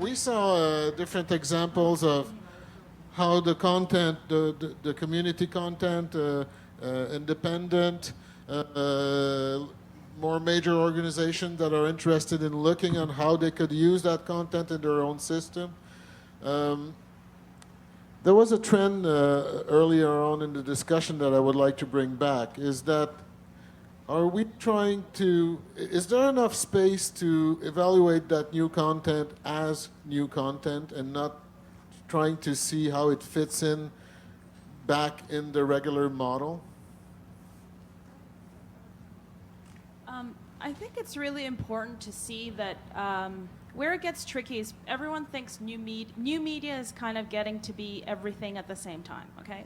we saw different examples of how the content, the community content, independent, more major organizations that are interested in looking on how they could use that content in their own system. There was a trend earlier on in the discussion that I would like to bring back, is that is there enough space to evaluate that new content as new content and not trying to see how it fits in back in the regular model? I think it's really important to see that where it gets tricky is everyone thinks new media is kind of getting to be everything at the same time, okay?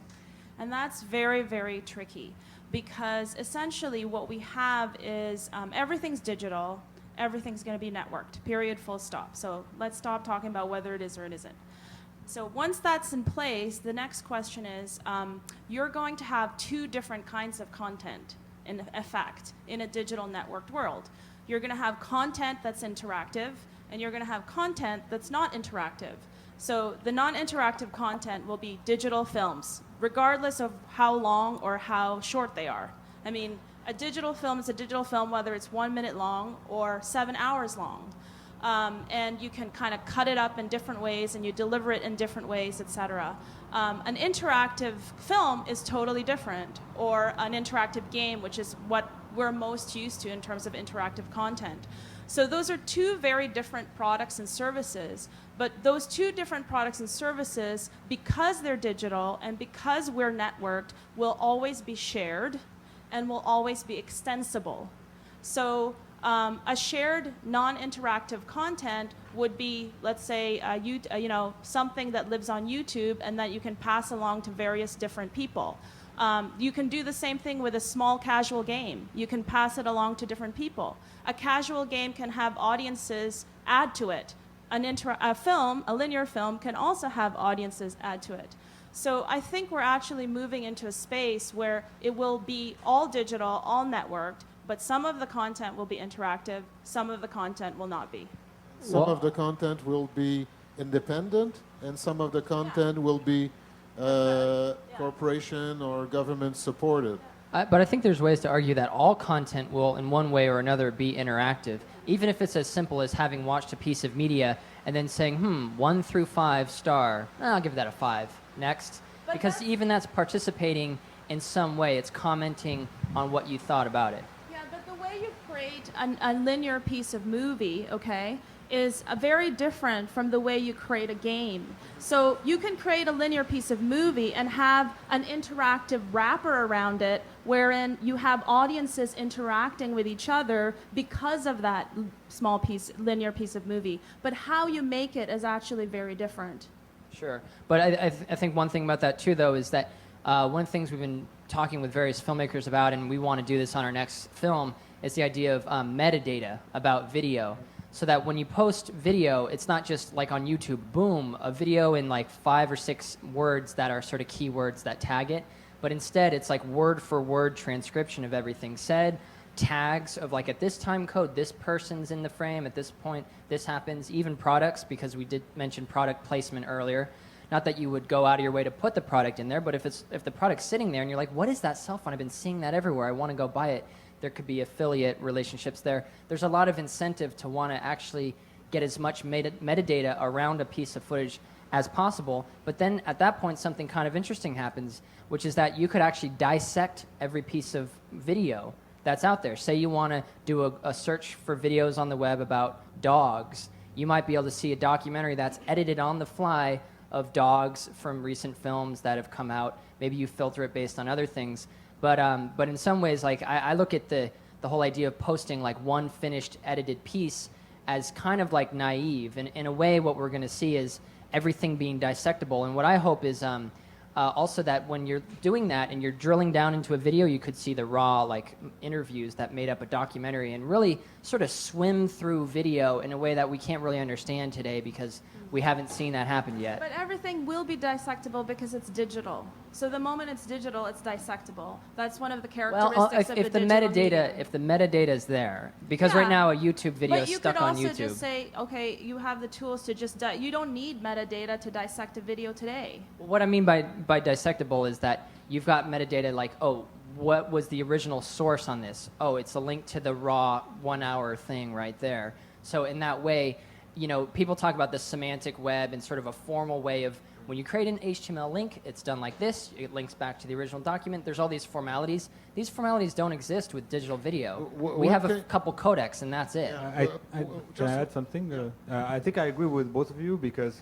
And that's very, very tricky because essentially what we have is everything's digital, everything's going to be networked, period, full stop. So let's stop talking about whether it is or it isn't. So once that's in place, the next question is you're going to have two different kinds of content in effect in a digital networked world. You're going to have content that's interactive, and you're going to have content that's not interactive. So the non-interactive content will be digital films, regardless of how long or how short they are. I mean, a digital film is a digital film whether it's 1 minute long or 7 hours long. And you can kind of cut it up in different ways and you deliver it in different ways, etc. An interactive film is totally different, or an interactive game, which is what we're most used to in terms of interactive content. So those are two very different products and services, but those two different products and services, because they're digital and because we're networked, will always be shared and will always be extensible. So a shared non-interactive content would be, let's say, something that lives on YouTube and that you can pass along to various different people. You can do the same thing with a small casual game. You can pass it along to different people. A casual game can have audiences add to it. A linear film, can also have audiences add to it. So I think we're actually moving into a space where it will be all digital, all networked, but some of the content will be interactive, some of the content will not be. Some of the content will be independent, and some of the content will be corporation or government supported. But I think there's ways to argue that all content will, in one way or another, be interactive, even if it's as simple as having watched a piece of media and then saying, 1 through 5 star, I'll give that a 5. Next. But because even that's participating in some way. It's commenting on what you thought about it. Yeah, but the way you create a linear piece of movie, okay, is very different from the way you create a game. So you can create a linear piece of movie and have an interactive wrapper around it wherein you have audiences interacting with each other because of that small linear piece of movie. But how you make it is actually very different. Sure. But I think one thing about that too, though, is that one of the things we've been talking with various filmmakers about, and we want to do this on our next film, is the idea of metadata about video. So that when you post video, it's not just like on YouTube, boom, a video in like 5 or 6 words that are sort of keywords that tag it, but instead it's like word for word transcription of everything said, tags of like at this time code, this person's in the frame, at this point, this happens, even products, because we did mention product placement earlier. Not that you would go out of your way to put the product in there, but if the product's sitting there and you're like, what is that cell phone? I've been seeing that everywhere. I want to go buy it. There could be affiliate relationships there. There's a lot of incentive to want to actually get as much metadata around a piece of footage as possible. But then at that point, something kind of interesting happens, which is that you could actually dissect every piece of video that's out there. Say you want to do a search for videos on the web about dogs. You might be able to see a documentary that's edited on the fly of dogs from recent films that have come out. Maybe you filter it based on other things. But in some ways, like I look at the whole idea of posting like one finished edited piece as kind of like naive. And in a way, what we're going to see is everything being dissectable. And what I hope is also that when you're doing that and you're drilling down into a video, you could see the raw like interviews that made up a documentary and really sort of swim through video in a way that we can't really understand today because we haven't seen that happen yet. But everything will be dissectable because it's digital. So the moment it's digital, it's dissectable. That's one of the Well, characteristics of the if the digital metadata medium. if the metadata is there, because Yeah. right now a YouTube video But is you stuck could on also YouTube. just say, okay, you have the tools to just, you don't need metadata to dissect a video today. What I mean by dissectable is that you've got metadata like, oh, what was the original source on this? Oh, it's a link to the raw 1 hour thing right there. So in that way, you know, people talk about the semantic web and sort of a formal way of when you create an HTML link, it's done like this. It links back to the original document. There's all these formalities. These formalities don't exist with digital video. We have a couple codecs, and that's it. Can I add something? I think I agree with both of you because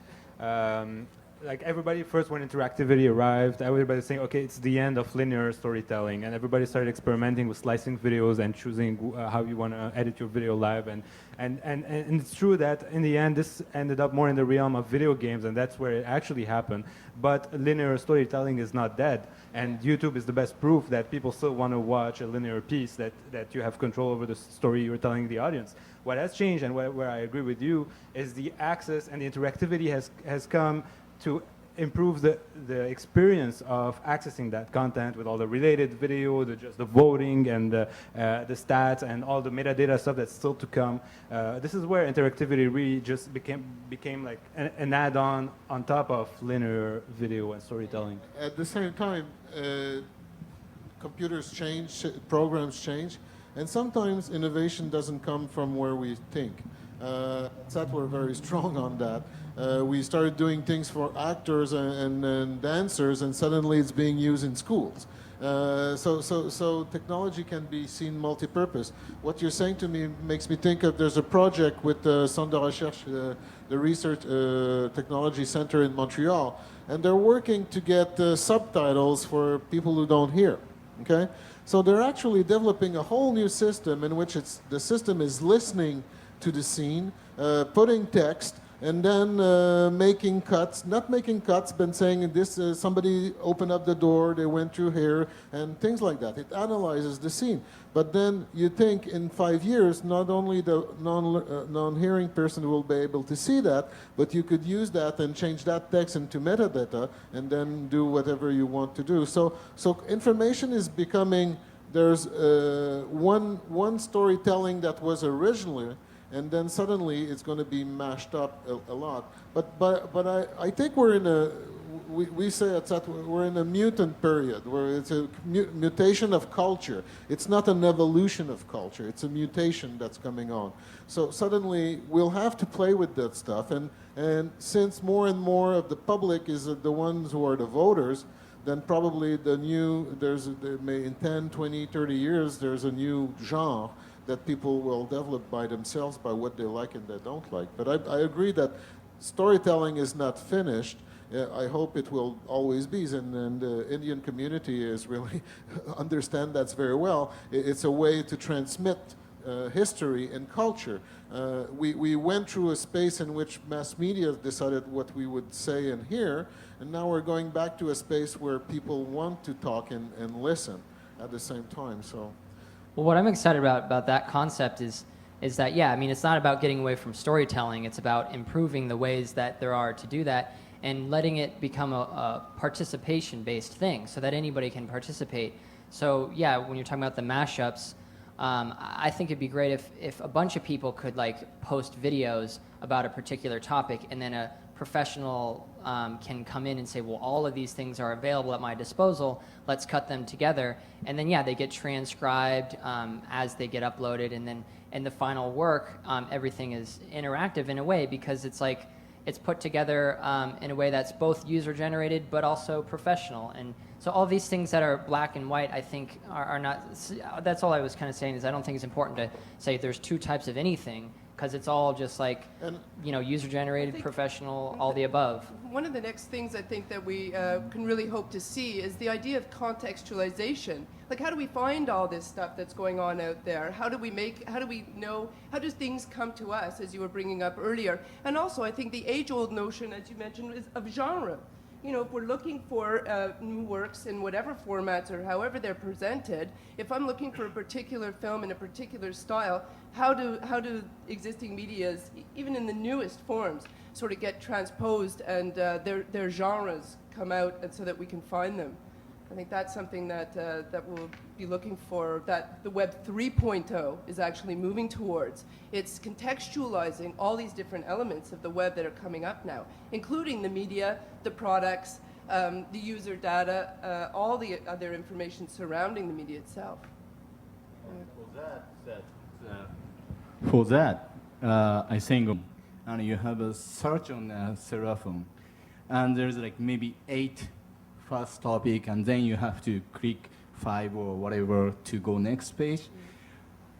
like everybody first when interactivity arrived, everybody was saying, okay, it's the end of linear storytelling, and everybody started experimenting with slicing videos and choosing how you want to edit your video live, and it's true that in the end this ended up more in the realm of video games, and that's where it actually happened. But linear storytelling is not dead, and YouTube is the best proof that people still want to watch a linear piece, that you have control over the story you're telling the audience. What has changed, and where I agree with you, is the access and the interactivity has come to improve the experience of accessing that content with all the related video, just the voting and the stats and all the metadata stuff that's still to come. This is where interactivity really just became like an add-on on top of linear video and storytelling. At the same time, computers change, programs change, and sometimes innovation doesn't come from where we think. That we're very strong on that. We started doing things for actors and dancers, and suddenly it's being used in schools. So technology can be seen multi-purpose. What you're saying to me makes me think of there's a project with the Centre de Recherche, the Research Technology Center in Montreal, and they're working to get subtitles for people who don't hear. Okay, so they're actually developing a whole new system in which the system is listening to the scene, putting text, and then making cuts, not making cuts, but saying this, somebody opened up the door, they went through here, and things like that. It analyzes the scene. But then you think in 5 years, not only the non-hearing person will be able to see that, but you could use that and change that text into metadata, and then do whatever you want to do. So information is becoming, there's one storytelling that was originally, and then suddenly it's going to be mashed up a lot. But I think we're in a, we say at SAT, we're in a mutant period where it's a mutation of culture. It's not an evolution of culture, it's a mutation that's coming on. So suddenly we'll have to play with that stuff, and since more and more of the public is the ones who are the voters, then probably in 10, 20, 30 years, there's a new genre that people will develop by themselves by what they like and they don't like. But I agree that storytelling is not finished. I hope it will always be, and the Indian community is really understand that very well. It's a way to transmit history and culture. We went through a space in which mass media decided what we would say and hear, and now we're going back to a space where people want to talk and listen at the same time. So. Well, what I'm excited about that concept is that, yeah, I mean, it's not about getting away from storytelling. It's about improving the ways that there are to do that and letting it become a participation-based thing so that anybody can participate. So, yeah, when you're talking about the mashups, I think it'd be great if a bunch of people could, like, post videos about a particular topic, and then a professional can come in and say, well, all of these things are available at my disposal, let's cut them together, and then, yeah, they get transcribed as they get uploaded, and then in the final work, everything is interactive in a way, because it's like, it's put together in a way that's both user-generated but also professional. And so all these things that are black and white, I think, are not, that's all I was kind of saying, is I don't think it's important to say there's two types of anything, because it's all just like, you know, user-generated, professional, all the above. One of the next things I think that we can really hope to see is the idea of contextualization. Like, how do we find all this stuff that's going on out there? How do we know, how does things come to us, as you were bringing up earlier? And also, I think the age-old notion, as you mentioned, is of genre. you know, if we're looking for new works in whatever formats or however they're presented, if I'm looking for a particular film in a particular style, how do existing medias, even in the newest forms, sort of get transposed and their genres come out, and so that we can find them? I think that's something that we'll be looking for, that the Web 3.0 is actually moving towards. It's contextualizing all these different elements of the web that are coming up now, including the media, the products, the user data, all the other information surrounding the media itself. For that, I think, and you have a search on Seraphim, and there's like maybe 8 first topic, and then you have to click 5 or whatever to go next page.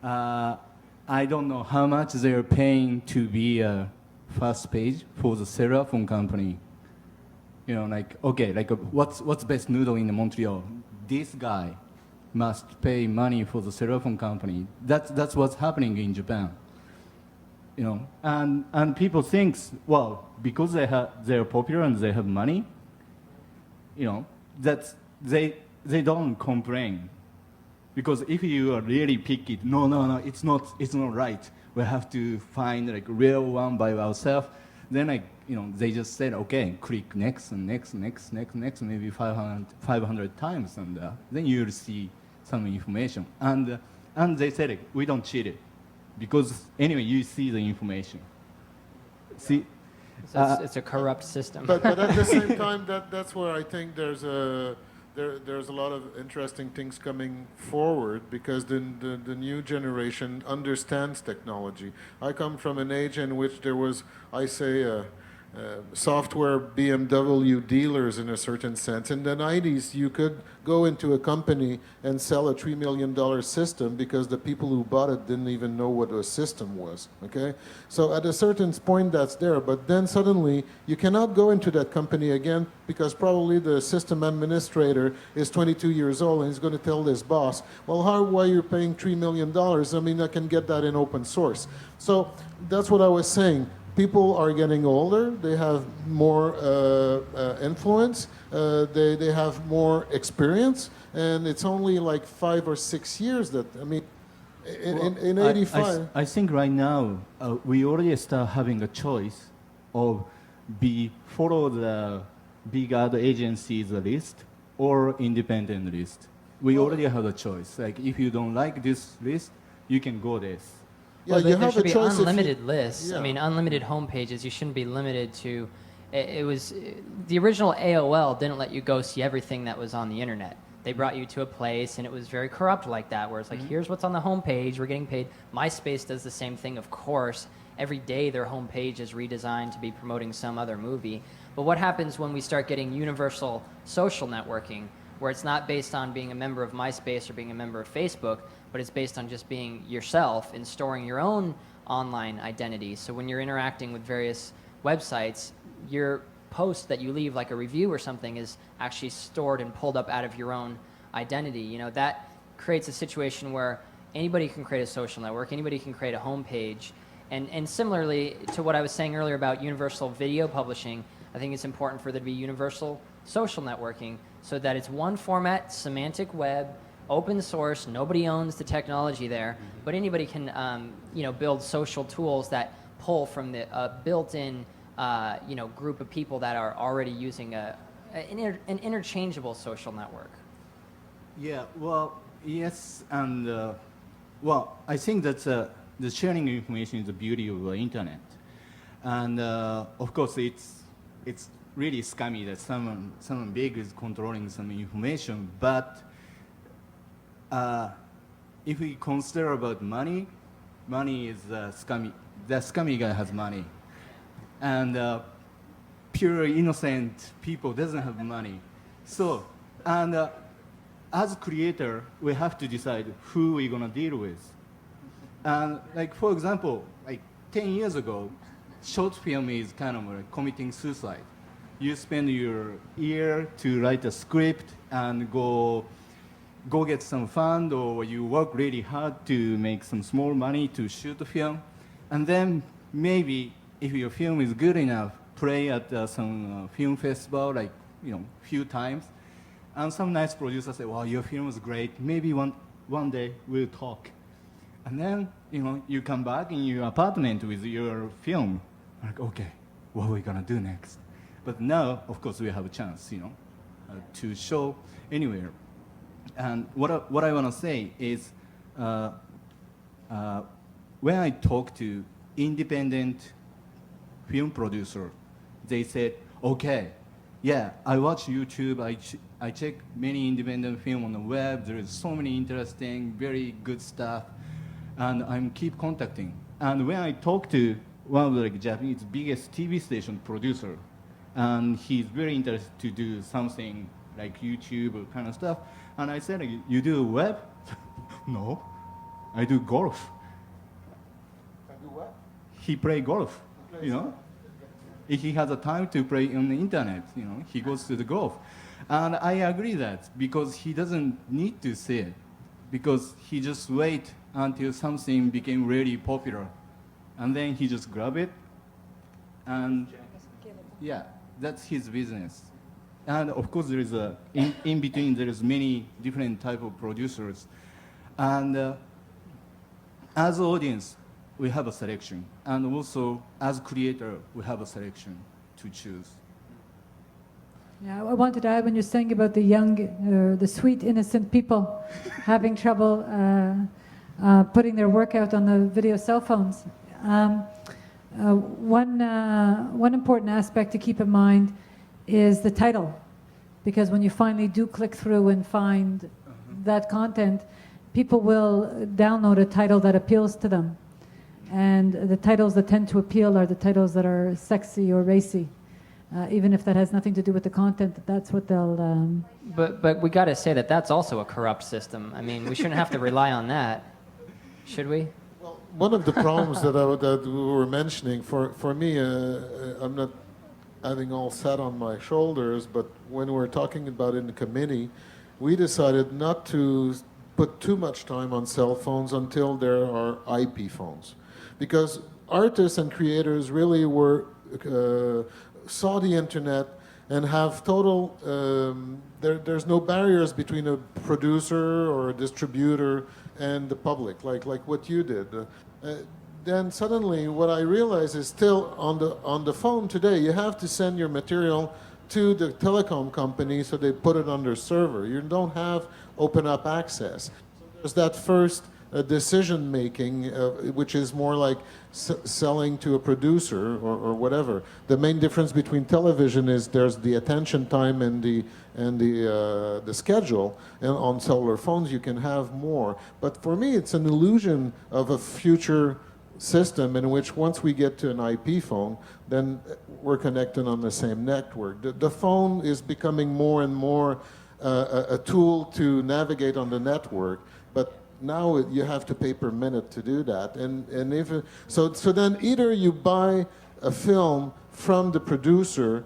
I don't know how much they're paying to be a first page for the Seraphim company. You know, like, okay, like what's best noodle in Montreal? This guy must pay money for the Seraphim company. That's what's happening in Japan. You know, and people think, well, because they're popular and they have money, you know, that they don't complain. Because if you are really picky, no, it's not right. We have to find like real one by ourselves. Then like, you know, they just said, okay, click next and next, maybe 500 times, and then you'll see some information. And they said, like, we don't cheat it, because anyway, you see the information. See. So it's a corrupt system. But at the same time, that's where I think there's a lot of interesting things coming forward, because the new generation understands technology. I come from an age in which there was, I say, software BMW dealers in a certain sense. In the 90s, you could go into a company and sell a $3 million system because the people who bought it didn't even know what a system was, okay? So at a certain point, that's there, but then suddenly you cannot go into that company again, because probably the system administrator is 22 years old and he's going to tell his boss, well, why are you paying $3 million? I mean, I can get that in open source. So that's what I was saying. People are getting older, they have more influence, they have more experience, and it's only like 5 or 6 years that, I mean, in 85. I think right now we already start having a choice of follow the big ad agencies list or independent list. We already have a choice. Like, if you don't like this list, you can go this. Yeah, well, you there have should a be choice unlimited lists. Yeah. I mean, unlimited homepages. You shouldn't be limited to. It was the original AOL didn't let you go see everything that was on the internet. They brought you to a place, and it was very corrupt like that, where it's like, here's what's on the homepage. We're getting paid. MySpace does the same thing, of course. Every day, their homepage is redesigned to be promoting some other movie. But what happens when we start getting universal social networking, where it's not based on being a member of MySpace or being a member of Facebook, but it's based on just being yourself and storing your own online identity. So when you're interacting with various websites, your post that you leave, like a review or something, is actually stored and pulled up out of your own identity. You know, that creates a situation where anybody can create a social network, anybody can create a homepage. And similarly to what I was saying earlier about universal video publishing, I think it's important for there to be universal social networking, so that it's one format, semantic web, open source, nobody owns the technology there, but anybody can build social tools that pull from the built-in group of people that are already using an interchangeable social network. Yeah, well, yes, and I think that the sharing information is the beauty of the internet, and of course it's really scummy that someone big is controlling some information, but if we consider about money is scummy. The scummy guy has money, and pure innocent people doesn't have money. So, and as a creator, we have to decide who we're gonna deal with. And like, for example, like 10 years ago, short film is kind of like committing suicide. You spend your year to write a script and go get some fund, or you work really hard to make some small money to shoot a film, and then maybe if your film is good enough, play at some film festival like few times. And some nice producer said, "Wow, your film is great. Maybe one day we'll talk." And then, you come back in your apartment with your film. Like, okay, what are we gonna do next? But now, of course, we have a chance, to show anywhere. And what I wanna say is, when I talk to independent film producer, they said, okay, yeah, I watch YouTube, I check many independent film on the web, there is so many interesting, very good stuff, and I'm keep contacting. And when I talk to one of the Japanese biggest TV station producer, and he's very interested to do something like YouTube or kind of stuff, and I said, you do web? No, I do golf. I do what? He play golf, If he has a time to play on the internet, he goes to the golf. And I agree that because he doesn't need to see it, because he just wait until something became really popular, and then he just grab it, and yeah, that's his business. And of course, there is in between there is many different type of producers, and as audience, we have a selection, and also as creator, we have a selection to choose. Yeah, I wanted to add when you're saying about the young, the sweet, innocent people having trouble putting their work out on the video cell phones. One important aspect to keep in mind is the title, because when you finally do click through and find that content, people will download a title that appeals to them. And the titles that tend to appeal are the titles that are sexy or racy. Even if that has nothing to do with the content, that's what they'll... But we got to say that that's also a corrupt system. I mean, we shouldn't have to rely on that, should we? Well, one of the problems that we were mentioning, for me, I'm not having all set on my shoulders, but when we were talking about it in the committee, we decided not to put too much time on cell phones until there are IP phones. Because artists and creators really saw the internet and have total, there's no barriers between a producer or a distributor and the public, like what you did. Then suddenly what I realized is still on the phone today, you have to send your material to the telecom company so they put it on their server. You don't have open up access. So there's that first decision making, which is more like selling to a producer or whatever. The main difference between television is there's the attention time and the schedule, and on cellular phones you can have more. But for me, it's an illusion of a future system in which once we get to an IP phone, then we're connected on the same network. The phone is becoming more and more a tool to navigate on the network, but now you have to pay per minute to do that, and if so then either you buy a film from the producer,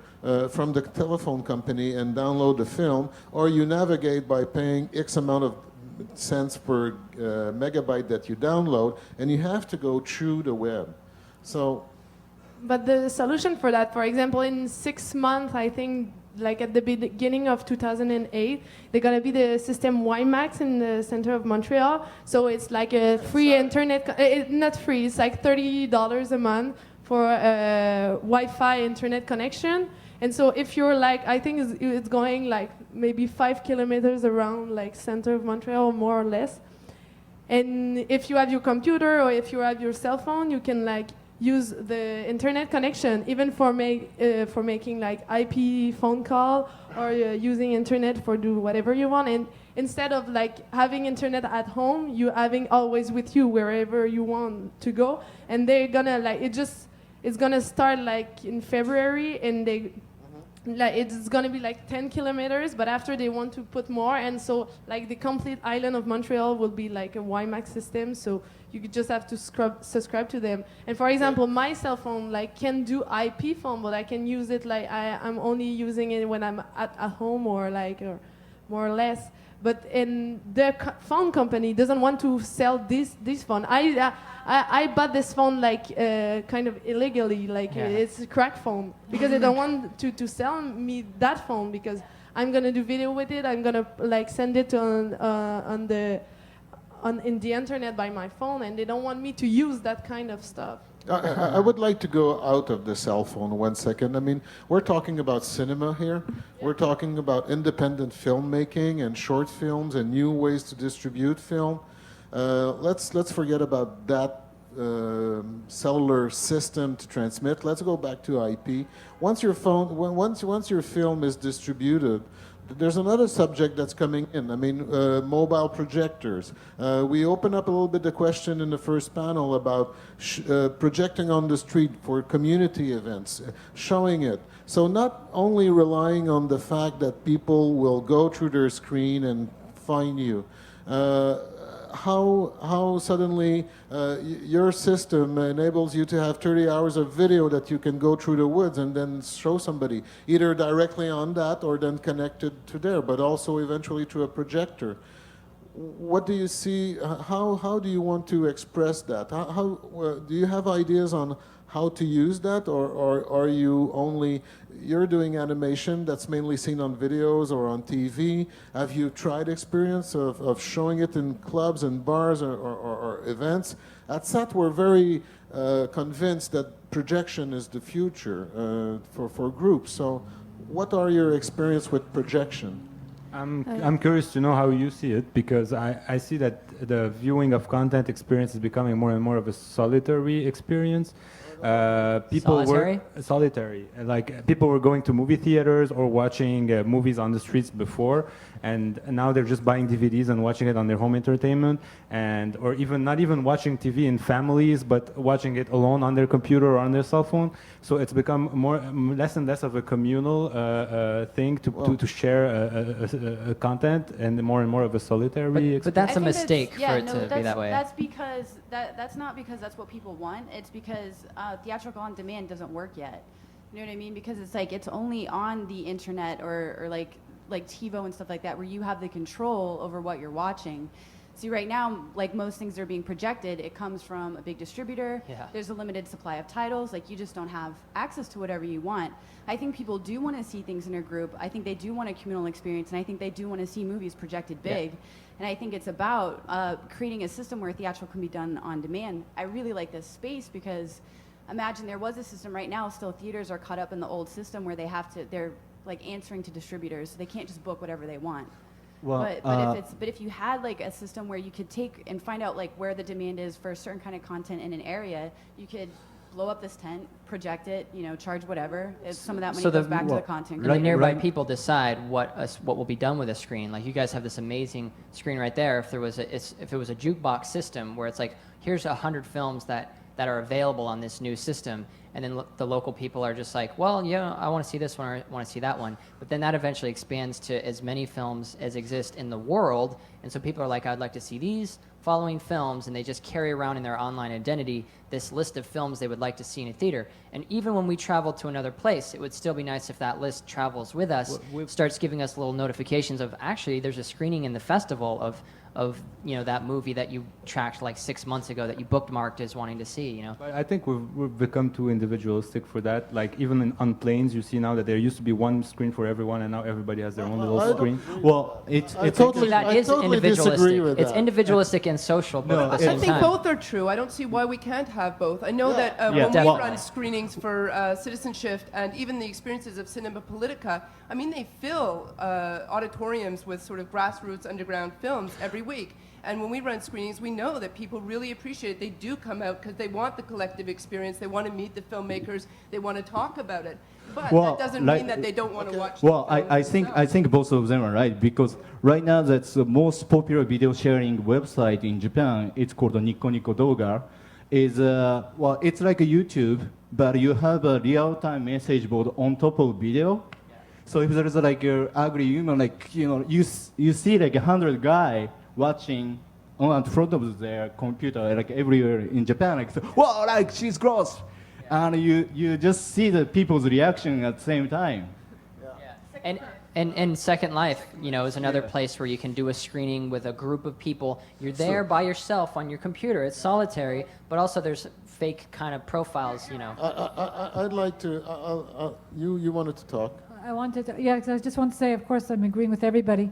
from the telephone company, and download the film, or you navigate by paying X amount of cents per megabyte that you download, and you have to go through the web. So, but the solution for that, for example, in 6 months, I think, like at the beginning of 2008, they're gonna be the system WiMAX in the center of Montreal. So it's like a free internet, not free, it's like $30 a month for a Wi-Fi internet connection. And so if you're like, I think it's going like maybe 5 kilometers around like center of Montreal, more or less. And if you have your computer or if you have your cell phone, you can like use the internet connection even for making like IP phone call or using internet for do whatever you want. And instead of like having internet at home, you having always with you wherever you want to go. And they're gonna like it's gonna start like in February, and like it's gonna be like 10 kilometers, but after they want to put more, and so like the complete island of Montreal will be like a WiMAX system, so you could just have to subscribe to them. And for example, my cell phone like can do IP phone, but I can use it like I'm only using it when I'm at home or like or more or less. But in the phone company doesn't want to sell this phone. I bought this phone like kind of illegally, like it's a crack phone, because they don't want to sell me that phone, because I'm gonna do video with it. I'm gonna like send it in the internet by my phone, and they don't want me to use that kind of stuff. I would like to go out of the cell phone 1 second. I mean, we're talking about cinema here. We're talking about independent filmmaking and short films and new ways to distribute film. Let's forget about that cellular system to transmit. Let's go back to IP. Once your film is distributed, there's another subject that's coming in. I mean, mobile projectors. We open up a little bit the question in the first panel about projecting on the street for community events, showing it. So not only relying on the fact that people will go through their screen and find you. How suddenly your system enables you to have 30 hours of video that you can go through the woods and then show somebody, either directly on that or then connected to there, but also eventually through a projector. What do you see? How do you want to express that? Do you have ideas on how to use that, or are you you're doing animation that's mainly seen on videos or on TV? Have you tried experience of showing it in clubs and bars or events? At SAT, we're very convinced that projection is the future for groups. So what are your experience with projection? I'm curious to know how you see it, because I see that the viewing of content experience is becoming more and more of a solitary experience. Solitary. Like people were going to movie theaters or watching movies on the streets before, and now they're just buying DVDs and watching it on their home entertainment, or even not even watching TV in families, but watching it alone on their computer or on their cell phone. So it's become less and less of a communal thing to share a content, and more of a solitary. But that's a mistake for it to be that way. That's because that's not because that's what people want. It's because theatrical on demand doesn't work yet. You know what I mean? Because it's like it's only on the internet or like TiVo and stuff like that where you have the control over what you're watching. See, right now, like most things that are being projected, it comes from a big distributor. Yeah. There's a limited supply of titles. Like you just don't have access to whatever you want. I think people do want to see things in their group. I think they do want a communal experience, and I think they do want to see movies projected big. Yeah. And I think it's about creating a system where theatrical can be done on demand. I really like this space because imagine there was a system right now, still theaters are caught up in the old system where they're like answering to distributors, so they can't just book whatever they want. Well, but if you had like a system where you could take and find out like where the demand is for a certain kind of content in an area, you could blow up this tent, project it, charge whatever. Some of that money goes back to the content The creator. nearby people decide what will be done with a screen. Like you guys have this amazing screen right there. If it was a jukebox system where it's like, here's 100 films that are available on this new system, and then the local people are just like, well, yeah, I want to see this one or I want to see that one. But then that eventually expands to as many films as exist in the world, and so people are like, I'd like to see these following films, and they just carry around in their online identity this list of films they would like to see in a theater. And even when we travel to another place, it would still be nice if that list travels with us, starts giving us little notifications of, actually, there's a screening in the festival of that movie that you tracked like 6 months ago that you bookmarked as wanting to see. But I think we've become too individualistic for that. Like even on planes, you see now that there used to be one screen for everyone, and now everybody has their own little screen. Well, it's totally, that is totally individualistic. disagree with It's that. individualistic and social, but at the I same think time. both are true. I don't see why we can't have both. I know that when we Definitely. run screenings for Citizen Shift and even the experiences of Cinema Politica, I mean, they fill auditoriums with sort of grassroots underground films every week. And when we run screenings, we know that people really appreciate it. They do come out because they want the collective experience. They want to meet the filmmakers. They want to talk about it. But that doesn't mean that they don't want to watch. Well, I think both of them are right, because right now that's the most popular video sharing website in Japan. It's called Nico Nico Doga. It's like a YouTube, but you have a real-time message board on top of video. So if there is like an ugly human, you see like 100 guy watching on front of their computer, like everywhere in Japan, like, wow, like she's gross, and you just see the people's reaction at the same time. And And Second Life, is another Yeah. place where you can do a screening with a group of people. You're there by yourself on your computer. It's solitary, but also there's fake kind of profiles. I'd like to. You wanted to talk. I wanted to, yeah, 'cause I just want to say, of course, I'm agreeing with everybody,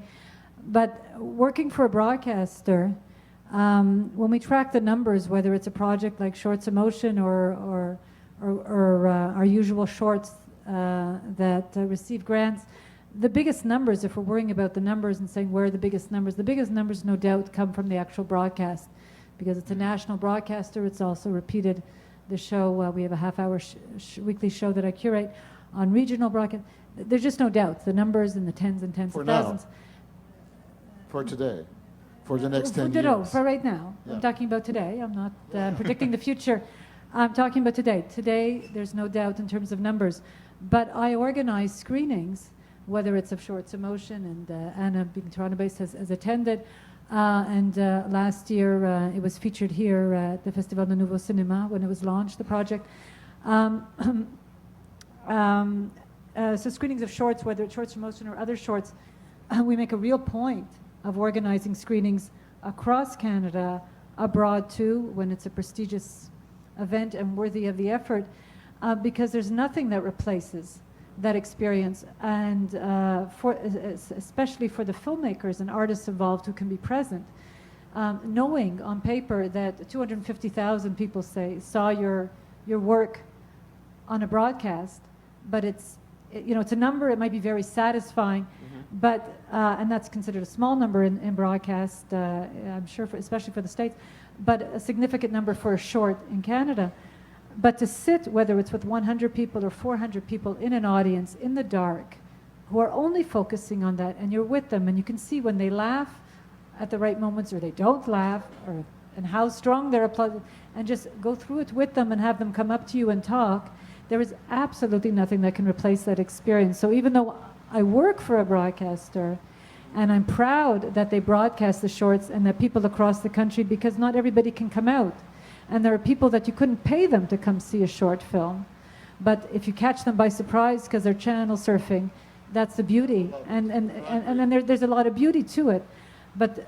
but working for a broadcaster, when we track the numbers, whether it's a project like Shorts Emotion or our usual shorts that receive grants, the biggest numbers, if we're worrying about the numbers and saying where are the biggest numbers no doubt come from the actual broadcast, because it's a national broadcaster. It's also repeated the show. We have a half-hour weekly show that I curate on regional broadcast. There's just no doubt. The numbers in the tens and tens For of now. thousands. For today, for the next 10 No, years. for right now. Yeah. I'm talking about today. I'm not predicting the future. I'm talking about today. Today, there's no doubt in terms of numbers. But I organize screenings, whether it's of Shorts Emotion, and Anna, being Toronto-based, has attended. Last year, it was featured here at the Festival de Nouveau Cinéma when it was launched, the project. So screenings of shorts, whether it's Shorts Emotion or other shorts, we make a real point of organizing screenings across Canada, abroad too, when it's a prestigious event and worthy of the effort, because there's nothing that replaces that experience, and especially for the filmmakers and artists involved who can be present, knowing on paper that 250,000 people saw your work on a broadcast, but it's a number. It might be very satisfying, but and that's considered a small number in broadcast, I'm sure, especially for the States, but a significant number for a short in Canada. But to sit, whether it's with 100 people or 400 people in an audience in the dark, who are only focusing on that, and you're with them, and you can see when they laugh at the right moments or they don't laugh, and how strong their applause, and just go through it with them and have them come up to you and talk. There is absolutely nothing that can replace that experience. So even though I work for a broadcaster, and I'm proud that they broadcast the shorts and that people across the country, because not everybody can come out. And there are people that you couldn't pay them to come see a short film. But if you catch them by surprise because they're channel surfing, that's the beauty. And there's a lot of beauty to it. But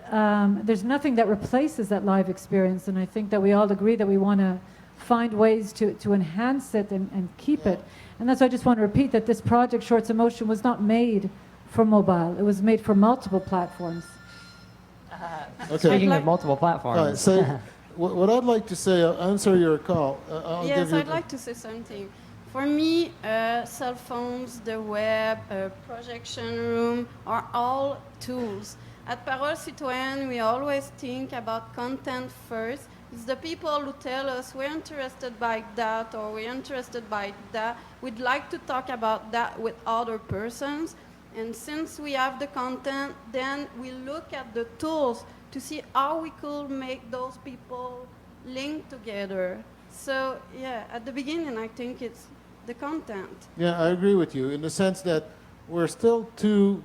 there's nothing that replaces that live experience. And I think that we all agree that we want to find ways to enhance it and keep it. And that's why I just want to repeat that this project, Shorts Emotion, was not made for mobile. It was made for multiple platforms. Speaking of multiple platforms. All right, so what I'd like to say, I'll answer your call. Yes, I'd like to say something. For me, cell phones, the web, projection room are all tools. At Parole Citoyenne, we always think about content first. It's the people who tell us we're interested by that or we're interested by that. We'd like to talk about that with other persons. And since we have the content, then we look at the tools to see how we could make those people link together. So yeah, at the beginning, I think it's the content. Yeah, I agree with you in the sense that we're still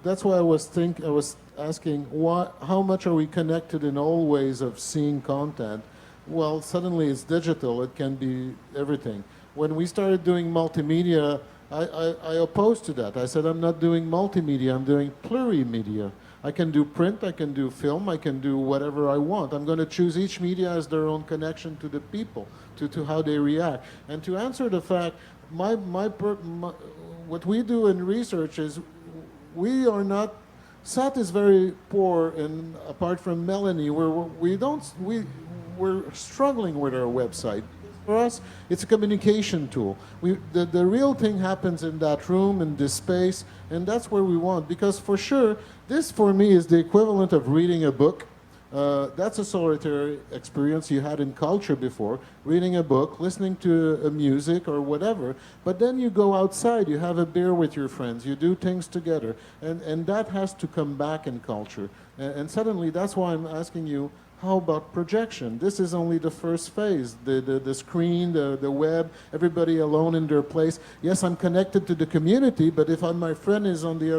that's why I was asking how much are we connected in all ways of seeing content. Well, suddenly it's digital. It can be everything. When we started doing multimedia, I opposed to that. I said, I'm not doing multimedia, I'm doing plurimedia. I can do print, I can do film, I can do whatever I want. I'm going to choose each media as their own connection to the people, to how they react. And to answer the fact, what we do in research is we are not, SAT is very poor, and apart from Melanie, we're struggling with our website. For us, it's a communication tool. The real thing happens in that room, in this space, and that's where we want. Because for sure, this for me is the equivalent of reading a book. That's a solitary experience you had in culture before, reading a book, listening to a music or whatever. But then you go outside, you have a beer with your friends, you do things together. And that has to come back in culture. And suddenly, that's why I'm asking you, how about projection? This is only the first phase. The screen, the web, everybody alone in their place. Yes, I'm connected to the community, but if my friend is on the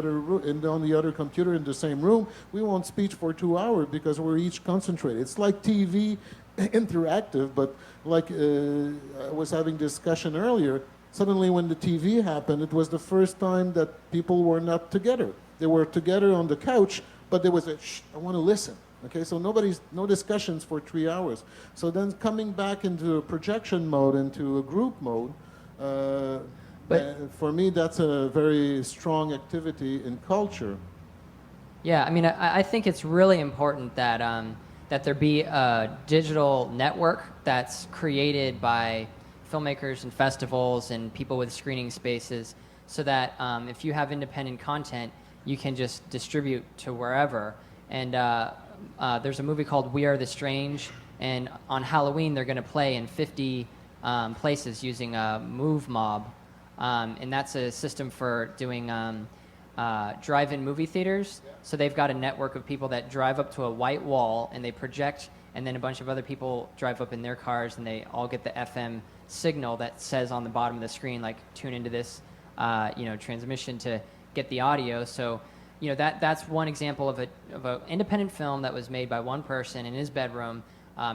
other computer in the same room, we won't speak for 2 hours because we're each concentrated. It's like TV, interactive, but like I was having discussion earlier, suddenly when the TV happened, it was the first time that people were not together. They were together on the couch, but there was a shh, I want to listen. Okay, so no discussions for 3 hours. So then coming back into a projection mode, into a group mode, for me, that's a very strong activity in culture. Yeah, I mean, I think it's really important that that there be a digital network that's created by filmmakers and festivals and people with screening spaces, so that if you have independent content, you can just distribute to wherever. And there's a movie called We Are the Strange, and on Halloween they're going to play in 50 places using a Move Mob, and that's a system for doing drive-in movie theaters. So they've got a network of people that drive up to a white wall and they project, and then a bunch of other people drive up in their cars and they all get the FM signal that says on the bottom of the screen, like, tune into this transmission to get the audio. So that's one example of an independent film that was made by one person in his bedroom.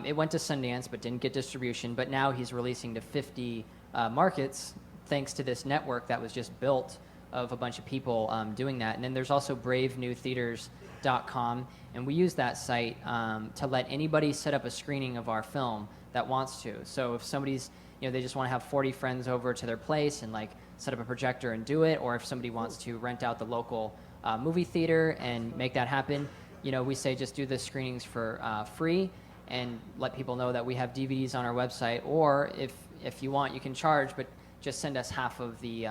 It went to Sundance but didn't get distribution, but now he's releasing to 50 markets thanks to this network that was just built of a bunch of people doing that. And then there's also bravenewtheaters.com, and we use that site to let anybody set up a screening of our film that wants to. So if somebody's, they just want to have 40 friends over to their place and like set up a projector and do it, or if somebody wants to rent out the local movie theater and make that happen, we say just do the screenings for free and let people know that we have DVDs on our website, or if you want, you can charge, but just send us half of the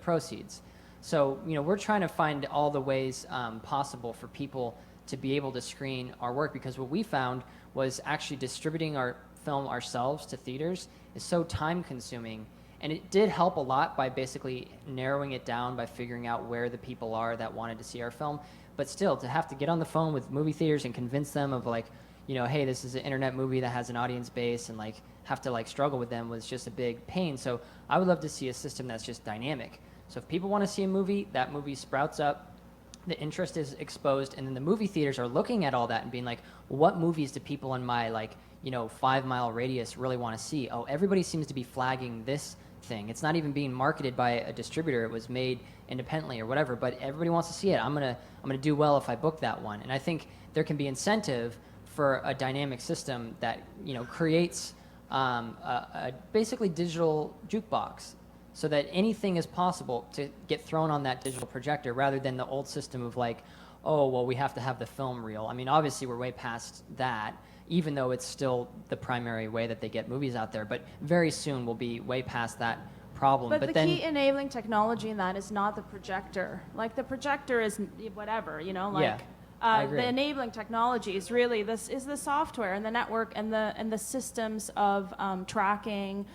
proceeds. So we're trying to find all the ways possible for people to be able to screen our work, because what we found was actually distributing our film ourselves to theaters is so time consuming, and it did help a lot by basically narrowing it down by figuring out where the people are that wanted to see our film. But still, to have to get on the phone with movie theaters and convince them of like, hey, this is an internet movie that has an audience base, and like have to like struggle with them was just a big pain. So I would love to see a system that's just dynamic. So if people want to see a movie, that movie sprouts up, the interest is exposed, and then the movie theaters are looking at all that and being like, well, what movies do people in my 5-mile radius really want to see? Oh, everybody seems to be flagging this thing. It's not even being marketed by a distributor. It was made independently or whatever, but everybody wants to see it. I'm gonna do well if I book that one. And I think there can be incentive for a dynamic system that creates a basically digital jukebox, so that anything is possible to get thrown on that digital projector, rather than the old system of like, oh, well, we have to have the film reel. I mean, obviously we're way past that, even though it's still the primary way that they get movies out there, but very soon we'll be way past that problem. But the then, key enabling technology in that is not the projector. Like, the projector is whatever, Yeah, I agree. the enabling technology is really the software and the network and the systems of tracking,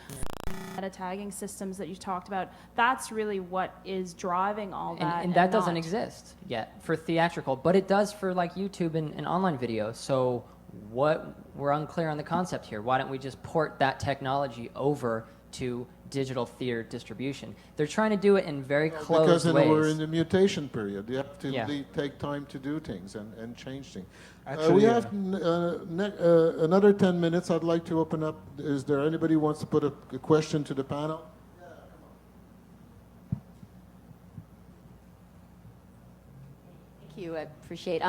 meta tagging systems that you talked about. That's really what is driving all that. And that doesn't exist yet for theatrical, but it does for like YouTube and online video. So we're unclear on the concept here. Why don't we just port that technology over to digital theater distribution? They're trying to do it in very closed ways. Because we're in the mutation period. You have to take time to do things and change things. Actually, we have another 10 minutes. I'd like to open up. Is there anybody who wants to put a question to the panel? Thank you. I appreciate.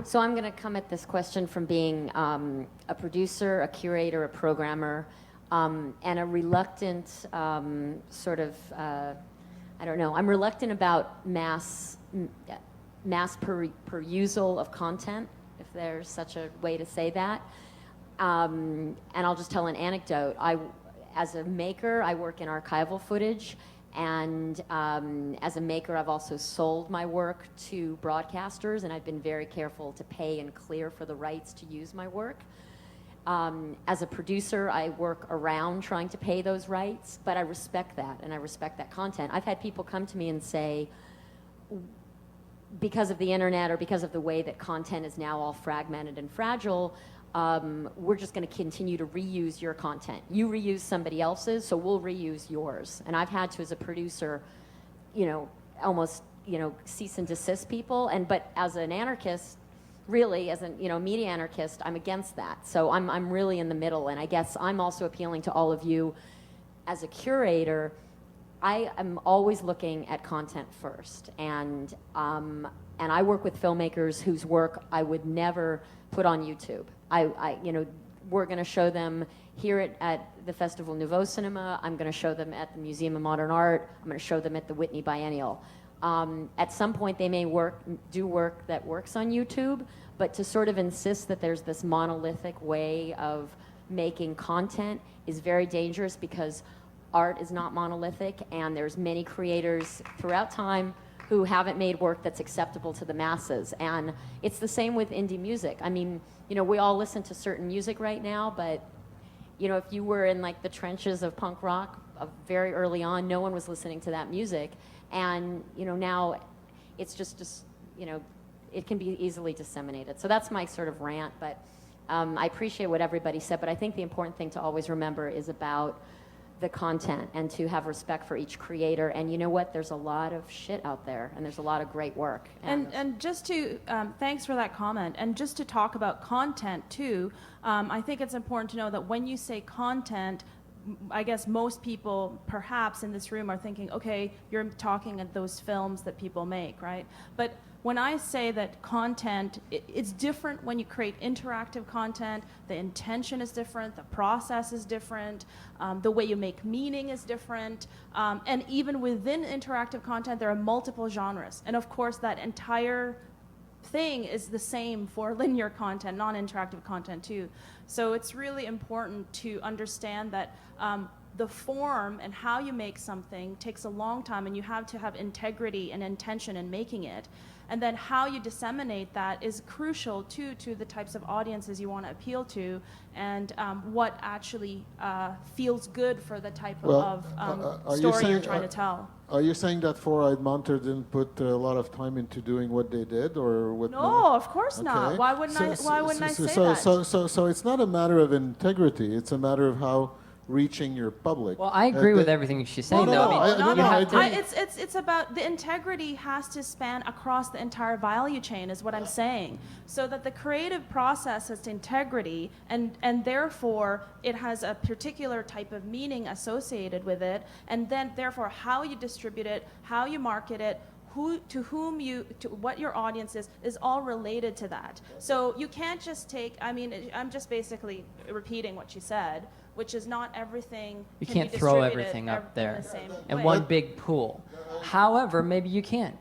So I'm going to come at this question from being a producer, a curator, a programmer, and a reluctant sort of, I don't know, I'm reluctant about mass perusal of content, if there's such a way to say that. And I'll just tell an anecdote. As a maker, I work in archival footage, and as a maker, I've also sold my work to broadcasters, and I've been very careful to pay and clear for the rights to use my work. As a producer, I work around trying to pay those rights, but I respect that, and I respect that content. I've had people come to me and say, because of the internet or because of the way that content is now all fragmented and fragile, we're just going to continue to reuse your content. You reuse somebody else's, so we'll reuse yours. And I've had to, as a producer, almost, cease and desist people. But as an anarchist, really, as a media anarchist, I'm against that. So I'm really in the middle. And I guess I'm also appealing to all of you as a curator. I am always looking at content first, and I work with filmmakers whose work I would never put on YouTube. We're going to show them here at the Festival Nouveau Cinema. I'm going to show them at the Museum of Modern Art. I'm going to show them at the Whitney Biennial. At some point, they may do work that works on YouTube, but to sort of insist that there's this monolithic way of making content is very dangerous, because art is not monolithic, and there's many creators throughout time who haven't made work that's acceptable to the masses. And it's the same with indie music. I mean, we all listen to certain music right now, but if you were in like the trenches of punk rock very early on, no one was listening to that music. And now it's just it can be easily disseminated. So that's my sort of rant, but I appreciate what everybody said, but I think the important thing to always remember is about the content and to have respect for each creator. And you know what? There's a lot of shit out there, and there's a lot of great work. And just to, thanks for that comment. And just to talk about content too, I think it's important to know that when you say content, I guess most people perhaps in this room are thinking, okay, you're talking at those films that people make, right? But when I say that content, it's different when you create interactive content. The intention is different, the process is different, the way you make meaning is different, and even within interactive content, there are multiple genres. And of course, that entire thing is the same for linear content, non-interactive content too. So it's really important to understand that the form and how you make something takes a long time, and you have to have integrity and intention in making it. And then how you disseminate that is crucial to the types of audiences you want to appeal to, and what actually feels good for the type of story you're trying to tell. Are you saying that Four Eyed Monster didn't put a lot of time into doing what they did, or what? No, of course not. Why wouldn't I say that? So it's not a matter of integrity. It's a matter of how reaching your public. Well, I agree with everything she's saying, though. It's about the integrity has to span across the entire value chain, is what I'm saying, so that the creative process has integrity, and therefore it has a particular type of meaning associated with it, and then therefore how you distribute it, how you market it, what your audience is all related to that. So you can't just take, I'm just basically repeating what she said, which is not everything. You can't throw everything up there in one big pool. However, maybe you can.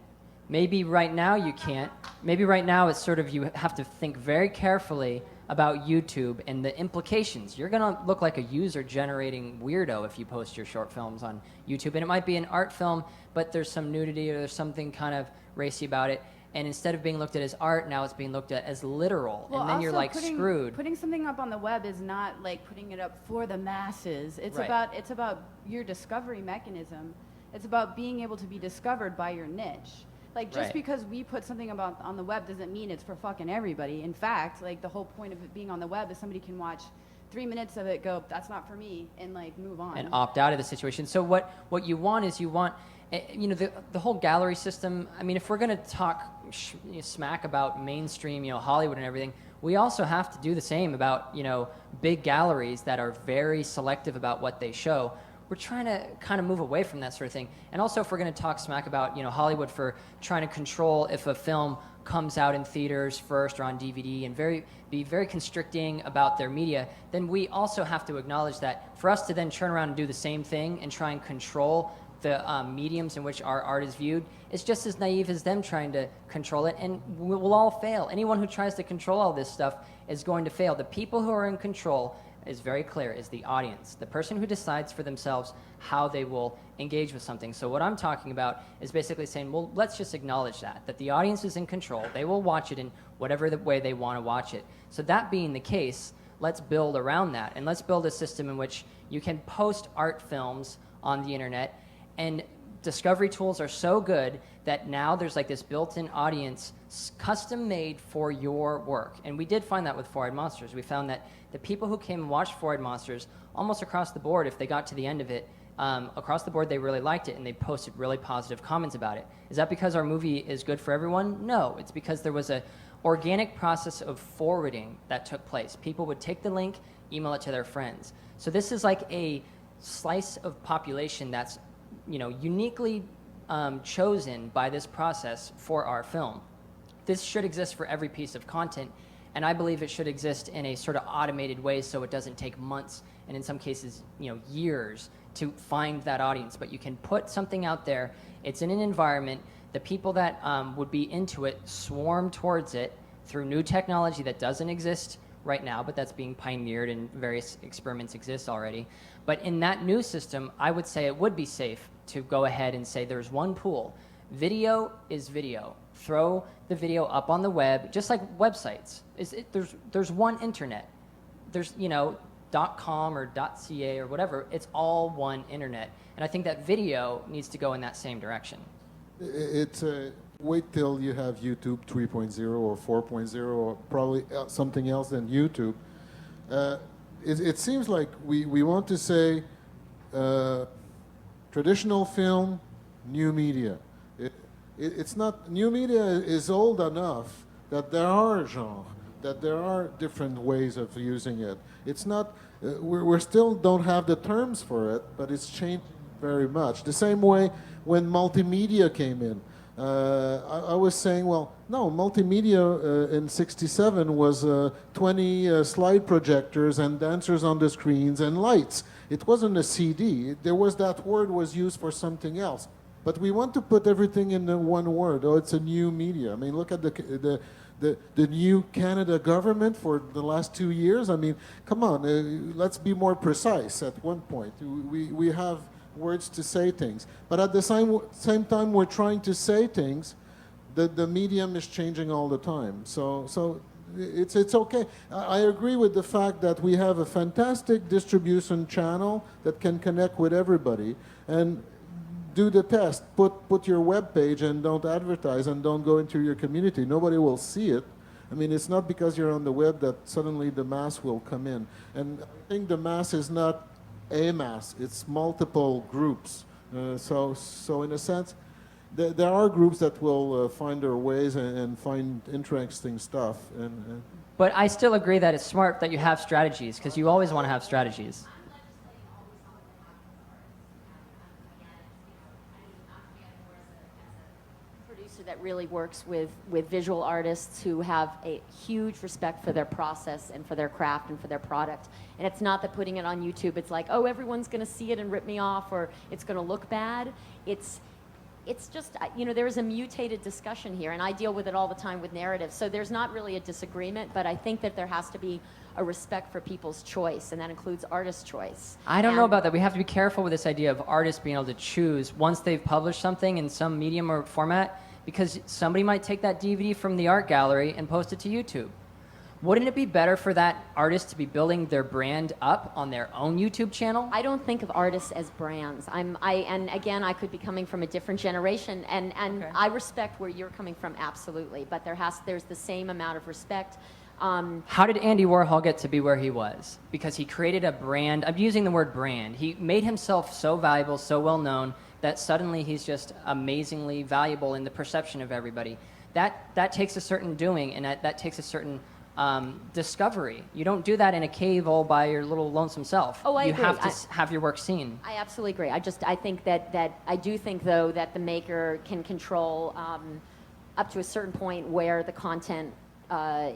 Maybe right now you can't. Maybe right now it's sort of, you have to think very carefully about YouTube and the implications. You're gonna look like a user-generating weirdo if you post your short films on YouTube. And it might be an art film, but there's some nudity or there's something kind of racy about it. And instead of being looked at as art, now it's being looked at as literal. Well, and then you're like screwed. Putting something up on the web is not like putting it up for the masses. It's about your discovery mechanism. It's about being able to be discovered by your niche. Like, just because we put something about on the web doesn't mean it's for fucking everybody. In fact, like, the whole point of it being on the web is somebody can watch 3 minutes of it, go, that's not for me, and like move on. And opt out of the situation. So what you want is the whole gallery system. I mean, if we're going to talk smack about mainstream, Hollywood and everything, we also have to do the same about, big galleries that are very selective about what they show. We're trying to kind of move away from that sort of thing. And also, if we're going to talk smack about, Hollywood for trying to control if a film comes out in theaters first or on DVD and be very constricting about their media, then we also have to acknowledge that for us to then turn around and do the same thing and try and control the mediums in which our art is viewed is just as naive as them trying to control it, and we'll all fail. Anyone who tries to control all this stuff is going to fail. The people who are in control is very clear, is the audience, the person who decides for themselves how they will engage with something. So what I'm talking about is basically saying, well, let's just acknowledge that the audience is in control. They will watch it in whatever the way they want to watch it. So that being the case, let's build around that, and let's build a system in which you can post art films on the internet. And discovery tools are so good that now there's like this built-in audience custom made for your work. And we did find that with Four-Eyed Monsters. We found that the people who came and watched Four-Eyed Monsters, almost across the board, if they got to the end of it, across the board they really liked it and they posted really positive comments about it. Is that because our movie is good for everyone? No, it's because there was a organic process of forwarding that took place. People would take the link, email it to their friends. So this is like a slice of population that's uniquely chosen by this process for our film. This should exist for every piece of content, and I believe it should exist in a sort of automated way so it doesn't take months and in some cases, years to find that audience. But you can put something out there, it's in an environment, the people that would be into it swarm towards it through new technology that doesn't exist right now, but that's being pioneered and various experiments exist already. But in that new system, I would say it would be safe to go ahead and say there's one pool. Video is video. Throw the video up on the web, just like websites. There's one internet. There's, .com or .ca or whatever. It's all one internet. And I think that video needs to go in that same direction. It's wait till you have YouTube 3.0 or 4.0 or probably something else than YouTube. It seems like we want to say traditional film, new media. It's not, new media is old enough that there are genres, that there are different ways of using it. It's not, we still don't have the terms for it, but it's changed very much. The same way when multimedia came in. I was saying, well, no, multimedia in '67 was 20 slide projectors and dancers on the screens and lights. It wasn't a CD. There was, that word was used for something else. But we want to put everything in the one word. Oh, it's a new media. I mean, look at the new Canada government for the last 2 years. I mean, come on, let's be more precise at one point. We have words to say things. But at the same time we're trying to say things, the medium is changing all the time. So it's okay. I agree with the fact that we have a fantastic distribution channel that can connect with everybody. And do the test. Put your web page and don't advertise and don't go into your community. Nobody will see it. I mean, it's not because you're on the web that suddenly the mass will come in. And I think the mass is not a mass. It's multiple groups. So in a sense, there are groups that will find their ways and find interesting stuff. But I still agree that it's smart that you have strategies, because you always want to have strategies. That really works with visual artists who have a huge respect for their process and for their craft and for their product. And it's not that putting it on YouTube, it's like, oh, everyone's going to see it and rip me off, or it's going to look bad. It's just, there's a mutated discussion here, and I deal with it all the time with narratives. So there's not really a disagreement, but I think that there has to be a respect for people's choice, and that includes artist choice. I don't know about that. We have to be careful with this idea of artists being able to choose once they've published something in some medium or format, because somebody might take that DVD from the art gallery and post it to YouTube. Wouldn't it be better for that artist to be building their brand up on their own YouTube channel? I don't think of artists as brands. And again, I could be coming from a different generation, and okay. I respect where you're coming from, absolutely. But there's the same amount of respect. How did Andy Warhol get to be where he was? Because he created a brand. I'm using the word brand. He made himself so valuable, so well known, that suddenly he's just amazingly valuable in the perception of everybody. That takes a certain doing, and that takes a certain discovery. You don't do that in a cave all by your little lonesome self. Oh, I agree. You have to have your work seen. I absolutely agree. I think that I do think, though, that the maker can control up to a certain point where the content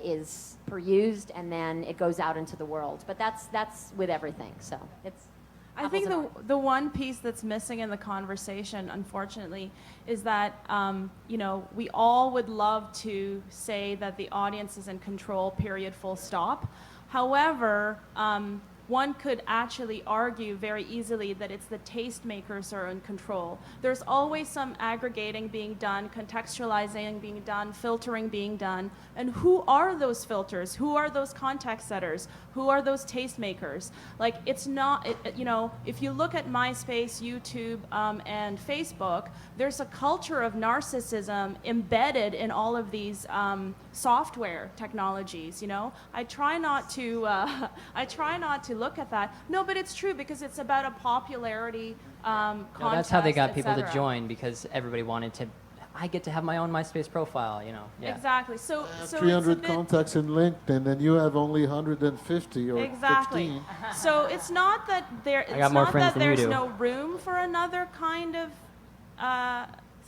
is perused, and then it goes out into the world. But that's with everything. So it's. I think the one piece that's missing in the conversation, unfortunately, is that we all would love to say that the audience is in control, period, full stop. However, one could actually argue very easily that it's the tastemakers are in control. There's always some aggregating being done, contextualizing being done, filtering being done. And who are those filters? Who are those context setters? Who are those tastemakers? Like, it's not, if you look at MySpace, YouTube, and Facebook, there's a culture of narcissism embedded in all of these software technologies. I try not to look at that. No, but it's true, because it's about a popularity contest. That's how they got people to cetera. join, because everybody wanted to I get to have my own MySpace profile, you know. Yeah. Exactly. So, I have so 300 it's a bit, contacts in LinkedIn, and you have only 150 or exactly. 15. So it's not that there. It's got more not friends that than you there's do. no room for another kind of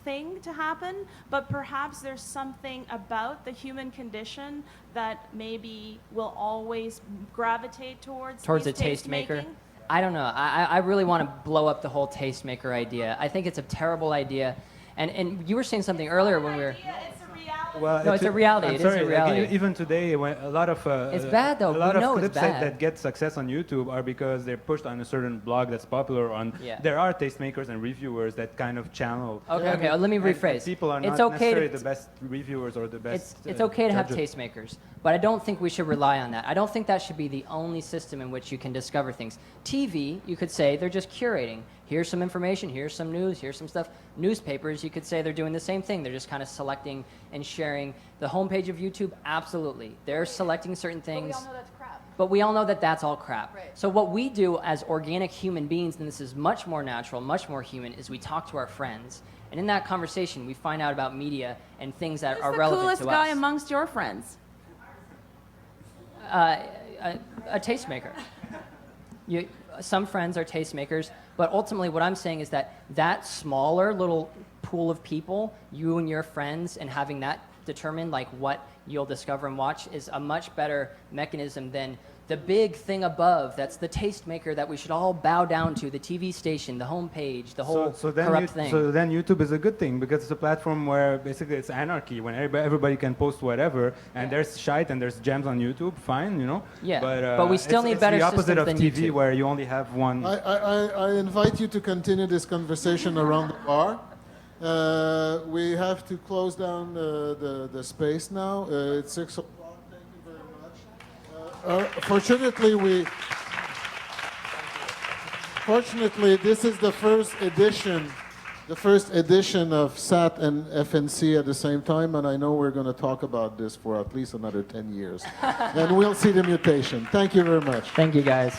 thing to happen, but perhaps there's something about the human condition that maybe will always gravitate towards A these tastemaker. taste-making. I don't know. I really want to blow up the whole tastemaker idea. I think it's a terrible idea. And you were saying something earlier when we were. It's a reality. Well, No, it's a reality. I'm It is sorry, a reality. Like, even today, when a lot of It's bad, though. A lot We of know it's clips bad. that get success on YouTube are because they're pushed on a certain blog that's popular. On Yeah. there are tastemakers and reviewers that kind of channel. Okay, let me and rephrase. people are It's not okay necessarily to- the best reviewers or the best. It's okay to have judges. tastemakers, but I don't think we should rely on that. I don't think that should be the only system in which you can discover things. TV, you could say they're just curating. Here's some information, here's some news, here's some stuff. Newspapers, you could say they're doing the same thing. They're just kind of selecting and sharing. The homepage of YouTube, absolutely. They're selecting certain things. But we all know that's crap. But we all know that that's all crap. Right. So what we do as organic human beings, and this is much more natural, much more human, is we talk to our friends. And in that conversation, we find out about media and things that Who's are the relevant coolest to guy us. amongst your friends? A tastemaker. Some friends are tastemakers, but ultimately what I'm saying is that smaller little pool of people, you and your friends, and having that determine like what you'll discover and watch is a much better mechanism than the big thing above. That's the tastemaker that we should all bow down to, the TV station, the homepage, the whole corrupt thing. So then YouTube is a good thing because it's a platform where basically it's anarchy when everybody can post whatever and there's shite and there's gems on YouTube, fine, you know. Yeah, But, but we still it's, need it's better the opposite systems of than TV YouTube. where you only have one. I invite you to continue this conversation around the bar. We have to close down the space now. It's 6 o'clock. Thank you very much. Fortunately, this is the first edition of SAT and FNC at the same time, and I know we're going to talk about this for at least another 10 years. And we'll see the mutation. Thank you very much. Thank you, guys.